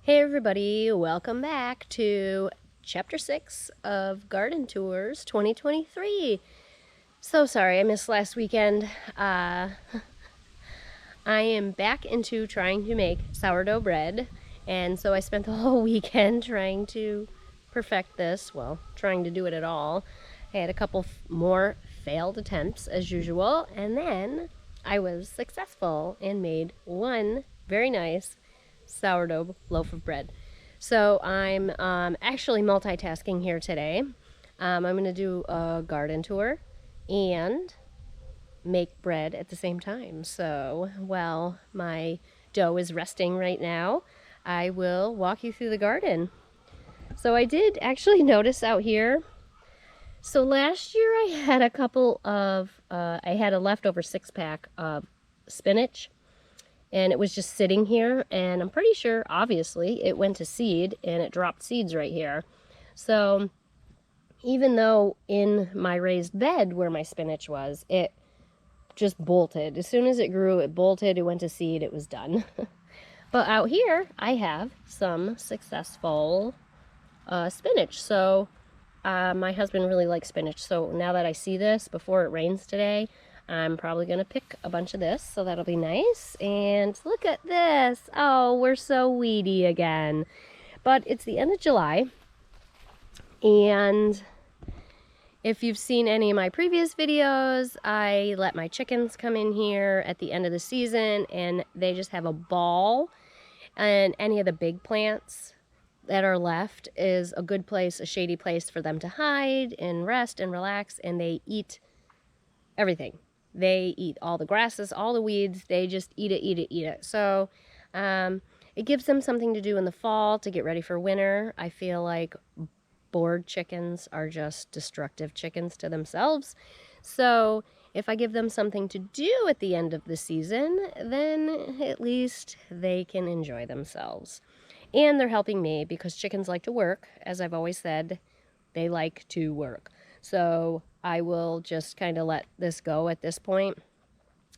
Hey everybody, welcome back to Chapter 6 of Garden Tours 2023. So sorry I missed last weekend. I am back into trying to make sourdough bread, and so I spent the whole weekend trying to perfect this, well, trying to do it at all. I had a couple more failed attempts as usual, and then I was successful and made one very nice sourdough loaf of bread. So I'm actually multitasking here today. I'm going to do a garden tour and make bread at the same time. So while my dough is resting right now, I will walk you through the garden. So I did actually notice out here. So last year I had I had a leftover 6-pack of spinach, and it was just sitting here, and I'm pretty sure obviously it went to seed and it dropped seeds right here. So even though in my raised bed where my spinach was, it just bolted. As soon as it grew, it bolted, it went to seed, it was done. But out here I have some successful spinach. So my husband really likes spinach, so now that I see this before it rains today, I'm probably going to pick a bunch of this, so that'll be nice. And look at this. Oh, we're so weedy again. But it's the end of July, and if you've seen any of my previous videos, I let my chickens come in here at the end of the season, and they just have a ball. And any of the big plants that are left is a good place, a shady place for them to hide and rest and relax, and they eat everything. They eat all the grasses, all the weeds. They just eat it. So it gives them something to do in the fall to get ready for winter. I feel like bored chickens are just destructive chickens to themselves. So if I give them something to do at the end of the season, then at least they can enjoy themselves. And they're helping me because chickens like to work. As I've always said, they like to work. So I will just kind of let this go at this point.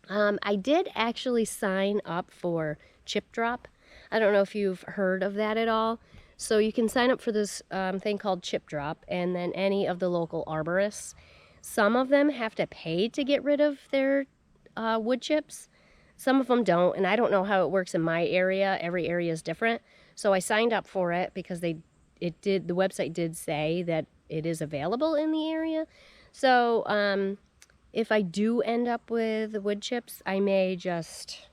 I did actually sign up for Chip Drop. I don't know if you've heard of that at all. So you can sign up for this thing called Chip Drop, and then any of the local arborists. Some of them have to pay to get rid of their wood chips. Some of them don't, and I don't know how it works in my area. Every area is different. So I signed up for it because the website did say that it is available in the area. So if I do end up with wood chips, I may just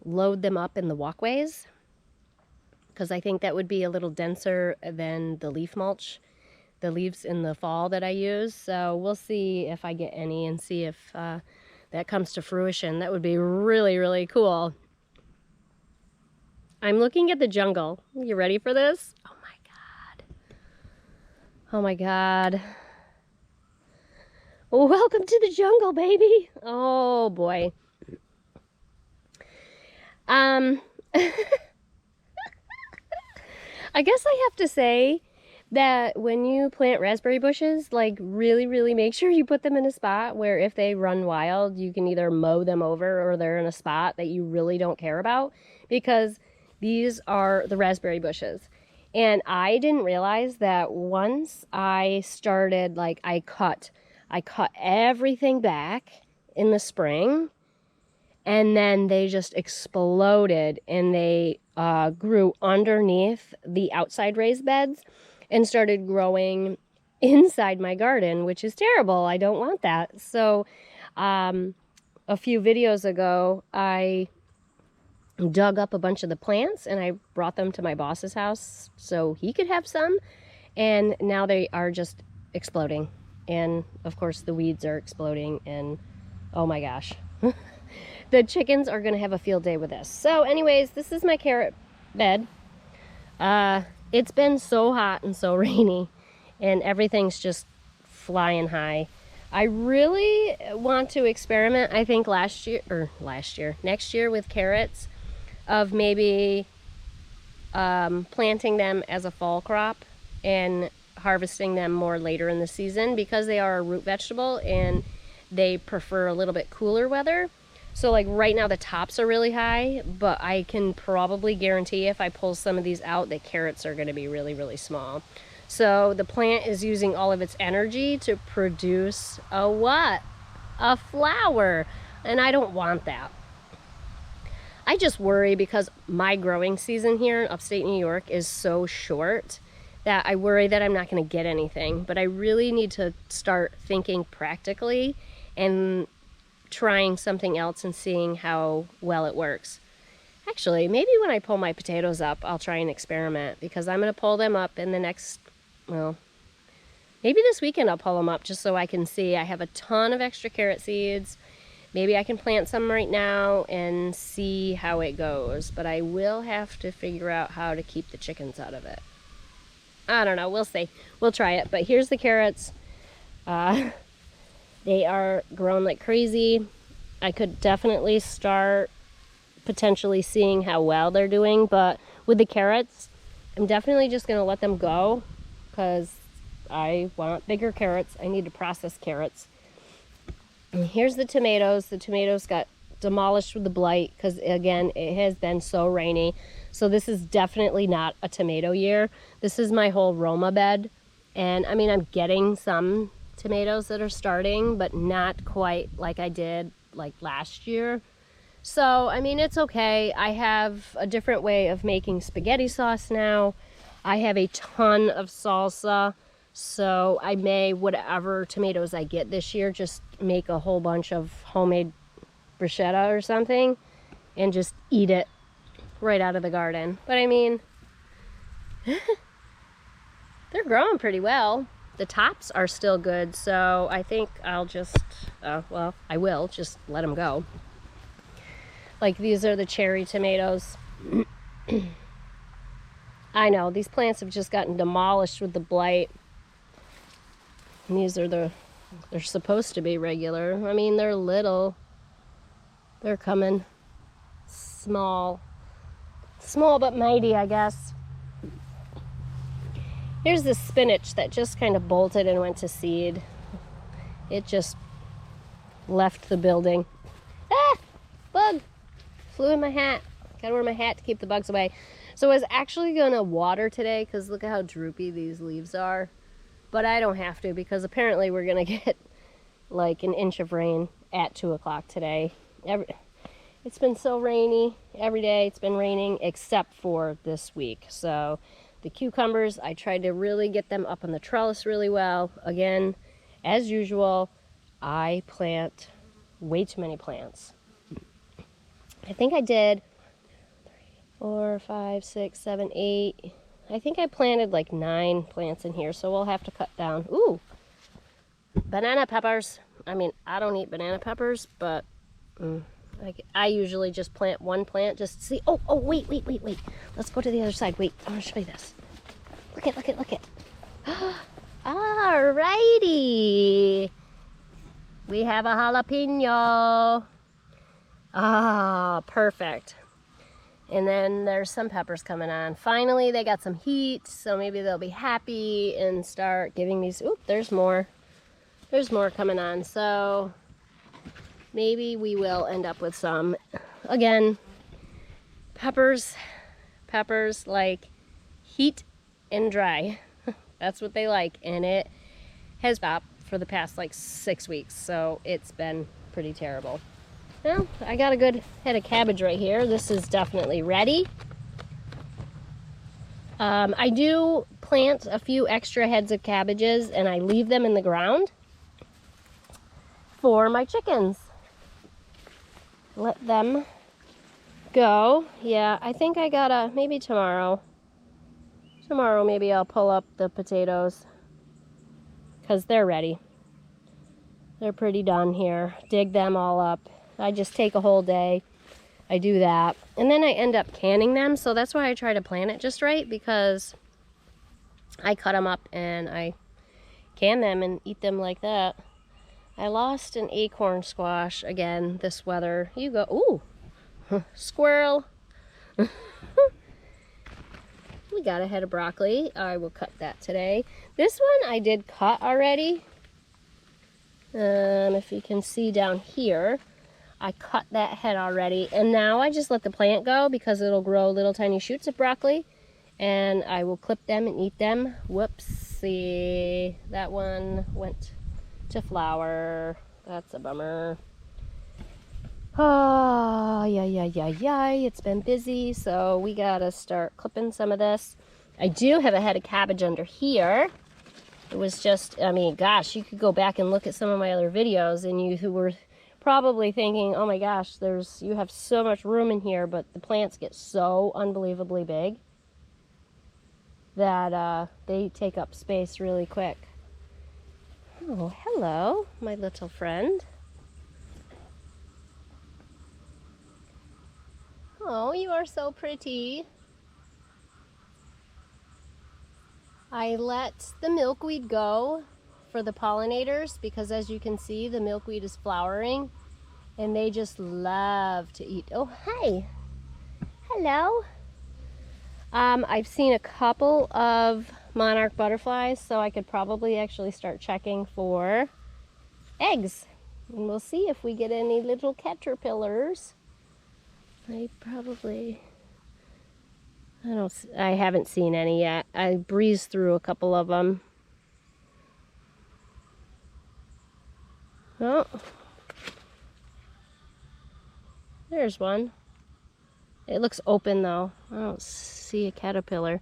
load them up in the walkways, because I think that would be a little denser than the leaf mulch, the leaves in the fall that I use. So we'll see if I get any and see if that comes to fruition. That would be really, really cool. I'm looking at the jungle. You ready for this? Oh my God. Oh my God. Welcome to the jungle, baby. Oh boy. I guess I have to say that when you plant raspberry bushes, like really make sure you put them in a spot where if they run wild, you can either mow them over or they're in a spot that you really don't care about, because these are the raspberry bushes. And I didn't realize that once I started, like I cut everything back in the spring, and then they just exploded, and they grew underneath the outside raised beds and started growing inside my garden, which is terrible. I don't want that. So a few videos ago, I dug up a bunch of the plants and I brought them to my boss's house so he could have some, and now they are just exploding. And of course the weeds are exploding, and oh my gosh. The chickens are gonna have a field day with this. So anyways, this is my carrot bed. It's been so hot and so rainy, and everything's just flying high. I really want to experiment, I think next year with carrots, of maybe planting them as a fall crop and harvesting them more later in the season, because they are a root vegetable and they prefer a little bit cooler weather. So like right now the tops are really high, but I can probably guarantee if I pull some of these out, the carrots are going to be really, really small. So the plant is using all of its energy to produce a what? A flower. And I don't want that. I just worry because my growing season here in upstate New York is so short that I worry that I'm not going to get anything. But I really need to start thinking practically and trying something else and seeing how well it works. Actually, maybe when I pull my potatoes up, I'll try and experiment, because I'm going to pull them up in the next, well, maybe this weekend I'll pull them up just so I can see. I have a ton of extra carrot seeds. Maybe I can plant some right now and see how it goes, but I will have to figure out how to keep the chickens out of it. I don't know, we'll see. We'll try it, but here's the carrots. They are grown like crazy. I could definitely start potentially seeing how well they're doing, but with the carrots, I'm definitely just gonna let them go because I want bigger carrots. I need to process carrots. And here's the tomatoes. The tomatoes got demolished with the blight because, again, it has been so rainy. So this is definitely not a tomato year. This is my whole Roma bed. And I mean, I'm getting some tomatoes that are starting, but not quite like I did like last year. So, I mean, it's okay. I have a different way of making spaghetti sauce now. I have a ton of salsa. So I may, whatever tomatoes I get this year, just make a whole bunch of homemade bruschetta or something and just eat it right out of the garden. But I mean, they're growing pretty well. The tops are still good, so I think I'll just, well, I will just let them go. Like these are the cherry tomatoes. I know, these plants have just gotten demolished with the blight. And these are they're supposed to be regular. I mean, they're little. They're coming small. Small but mighty, I guess. Here's the spinach that just kind of bolted and went to seed. It just left the building. Ah! Bug! Flew in my hat. Gotta wear my hat to keep the bugs away. So I was actually gonna water today because look at how droopy these leaves are. But I don't have to because apparently we're gonna get like an inch of rain at 2 o'clock today. It's been so rainy every day. It's been raining except for this week. So the cucumbers, I tried to really get them up on the trellis really well. Again, as usual, I plant way too many plants. I think I did 4, 5, 6, 7, 8. I think I planted like 9 plants in here, so we'll have to cut down. Ooh, banana peppers. I mean, I don't eat banana peppers, but I usually just plant one plant just to see. Oh, wait. Let's go to the other side. Wait, I want to show you this. Look it. Alrighty. We have a jalapeno. Ah, perfect. And then there's some peppers coming on. Finally, they got some heat, so maybe they'll be happy and start giving me... Oop, there's more. There's more coming on, so maybe we will end up with some. Again, peppers like heat and dry. That's what they like, and it has stopped for the past like 6 weeks, so it's been pretty terrible. Well, I got a good head of cabbage right here. This is definitely ready. I do plant a few extra heads of cabbages and I leave them in the ground for my chickens. Let them go. Yeah, I think I gotta, maybe tomorrow maybe I'll pull up the potatoes because they're ready. They're pretty done here. Dig them all up. I just take a whole day. I do that. And then I end up canning them. So that's why I try to plant it just right, because I cut them up and I can them and eat them like that. I lost an acorn squash again this weather. You go. Ooh, squirrel. We got a head of broccoli. I will cut that today. This one I did cut already. If you can see down here. I cut that head already, and now I just let the plant go because it'll grow little tiny shoots of broccoli, and I will clip them and eat them. Whoopsie, that one went to flower. That's a bummer. Oh, yeah. It's been busy, so we gotta start clipping some of this. I do have a head of cabbage under here. It was just, I mean, gosh, you could go back and look at some of my other videos, and you who were probably thinking, oh my gosh, you have so much room in here, but the plants get so unbelievably big that they take up space really quick. Oh, hello, my little friend. Oh, you are so pretty. I let the milkweed go for the pollinators because, as you can see, the milkweed is flowering and they just love to eat. Oh, hi. Hello. I've seen a couple of monarch butterflies, so I could probably actually start checking for eggs. And we'll see if we get any little caterpillars. I haven't seen any yet. I breezed through a couple of them. Oh, there's one. It looks open though. I don't see a caterpillar.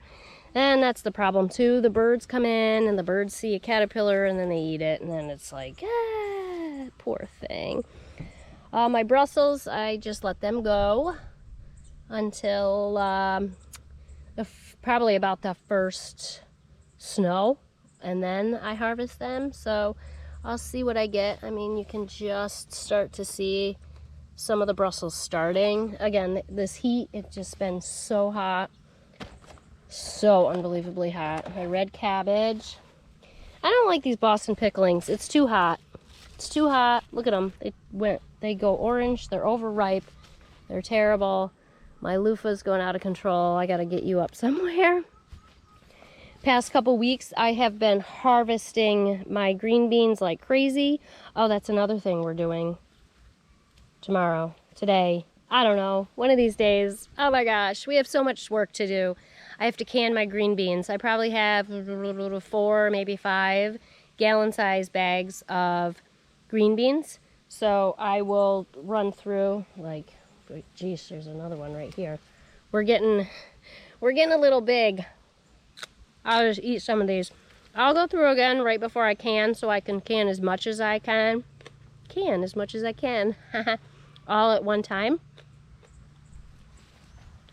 And that's the problem too. The birds come in and the birds see a caterpillar and then they eat it, and then it's like, ah, poor thing. My Brussels, I just let them go until probably about the first snow, and then I harvest them. So I'll see what I get. I mean, you can just start to see some of the Brussels starting. Again, this heat, it's just been so hot. So unbelievably hot. My red cabbage. I don't like these Boston picklings. It's too hot. It's too hot. Look at them. They go orange. They're overripe. They're terrible. My loofah's going out of control. I gotta get you up somewhere. Past couple weeks, I have been harvesting my green beans like crazy. Oh, that's another thing we're doing tomorrow, today. I don't know. One of these days. Oh my gosh, we have so much work to do. I have to can my green beans. I probably have 4, maybe 5 gallon-sized bags of green beans. So I will run through, like, geez, there's another one right here. We're getting a little big. I'll just eat some of these. I'll go through again right before I can, so I can can as much as I can. All at one time.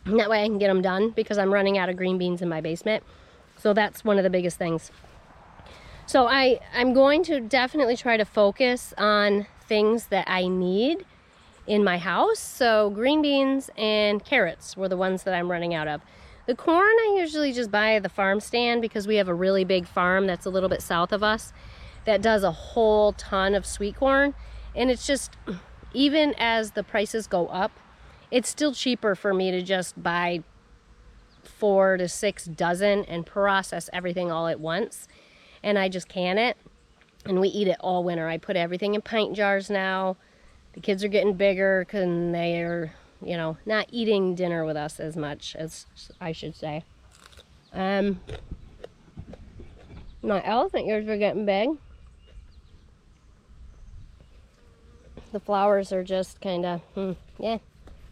And that way I can get them done, because I'm running out of green beans in my basement. So that's one of the biggest things. So I'm going to definitely try to focus on things that I need in my house. So green beans and carrots were the ones that I'm running out of. The corn I usually just buy at the farm stand, because we have a really big farm that's a little bit south of us that does a whole ton of sweet corn. And it's just, even as the prices go up, it's still cheaper for me to just buy 4 to 6 dozen and process everything all at once. And I just can it, and we eat it all winter. I put everything in pint jars now. The kids are getting bigger, and they are, you know, not eating dinner with us as much as I should say. My elephant ears are getting big. The flowers are just kind of,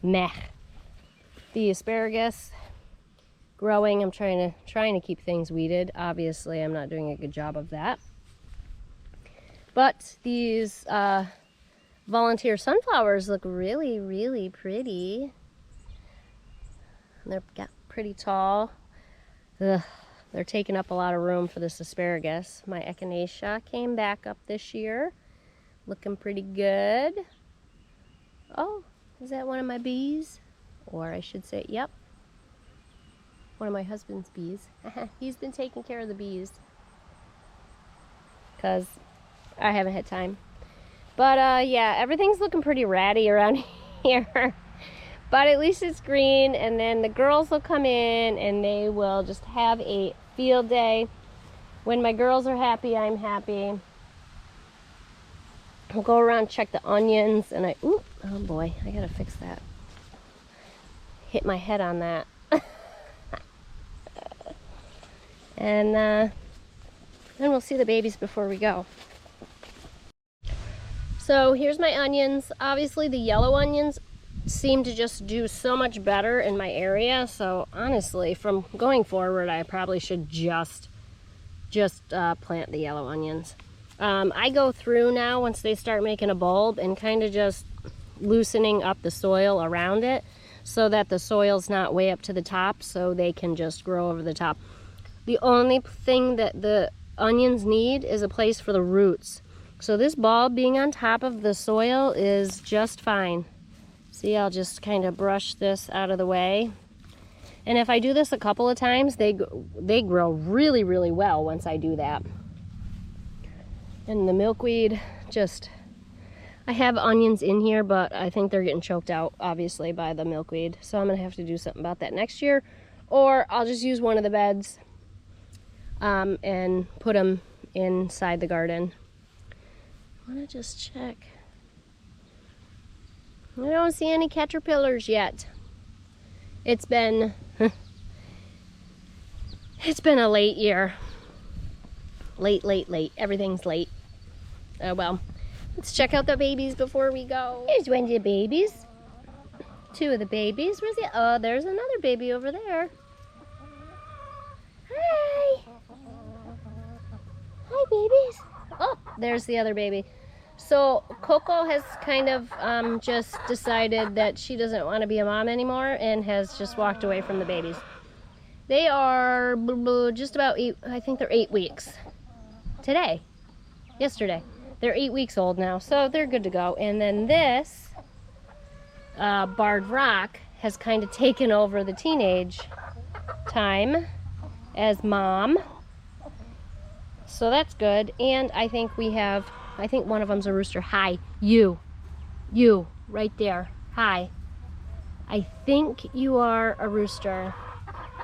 meh. The asparagus growing. I'm trying to keep things weeded. Obviously, I'm not doing a good job of that. But these volunteer sunflowers look really, really pretty. They're got pretty tall. Ugh, they're taking up a lot of room for this asparagus. My echinacea came back up this year. Looking pretty good. Oh, is that one of my bees? Or I should say, yep, one of my husband's bees. He's been taking care of the bees because I haven't had time. But yeah, everything's looking pretty ratty around here. But at least it's green, and then the girls will come in and they will just have a field day. When my girls are happy, I'm happy. We'll go around, check the onions, and Oh boy, I gotta fix that. Hit my head on that. And then we'll see the babies before we go. So here's my onions. Obviously the yellow onions seem to just do so much better in my area. So honestly, from going forward, I probably should just plant the yellow onions. I go through now once they start making a bulb and kind of just loosening up the soil around it so that the soil's not way up to the top, so they can just grow over the top. The only thing that the onions need is a place for the roots. So this bulb being on top of the soil is just fine. See, I'll just kind of brush this out of the way. And if I do this a couple of times, they grow really, really well once I do that. And the milkweed, I have onions in here, but I think they're getting choked out, obviously, by the milkweed. So I'm going to have to do something about that next year. Or I'll just use one of the beds and put them inside the garden. I want to just check. I don't see any caterpillars yet. It's been a late year. Late. Everything's late. Oh well. Let's check out the babies before we go. Here's one of the babies. Two of the babies. Where's the... Oh, there's another baby over there. Hi. Hi, babies. Oh, there's the other baby. So Coco has kind of just decided that she doesn't want to be a mom anymore and has just walked away from the babies. They are just about 8, I think they're 8 weeks. Yesterday. They're 8 weeks old now, so they're good to go. And then this barred rock has kind of taken over the teenage time as mom. So that's good. And I think one of them's a rooster. Hi, you, right there. Hi. I think you are a rooster.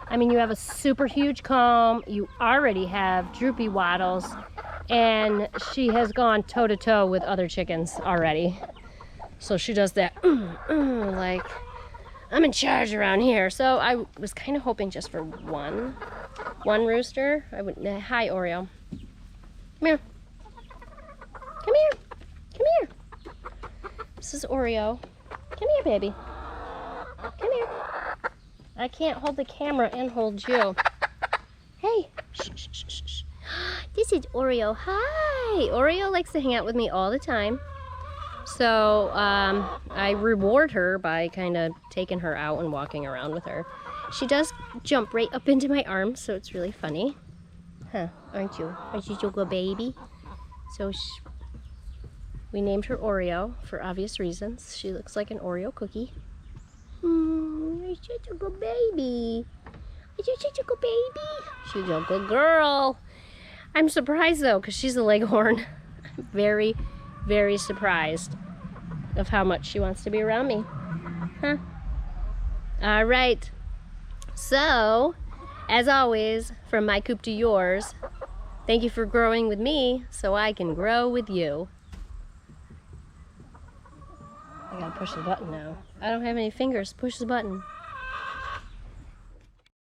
I mean, you have a super huge comb. You already have droopy wattles. And she has gone toe-to-toe with other chickens already. So she does that, like, I'm in charge around here. So I was kind of hoping just for one rooster. Hi, Oreo. Come here. Come here. Come here. This is Oreo. Come here, baby. Come here. I can't hold the camera and hold you. Hey. Shh, shh, shh, shh. This is Oreo. Hi. Oreo likes to hang out with me all the time. So I reward her by kind of taking her out and walking around with her. She does jump right up into my arms, so it's really funny. Huh, aren't you? Aren't you a good baby? So we named her Oreo for obvious reasons. She looks like an Oreo cookie. You're such a good baby. You're such a good baby. She's a good girl. I'm surprised though, because she's a leghorn. I'm very, very surprised of how much she wants to be around me. Huh? All right. So, as always, from my coop to yours, thank you for growing with me so I can grow with you. I gotta push the button now. I don't have any fingers. Push the button.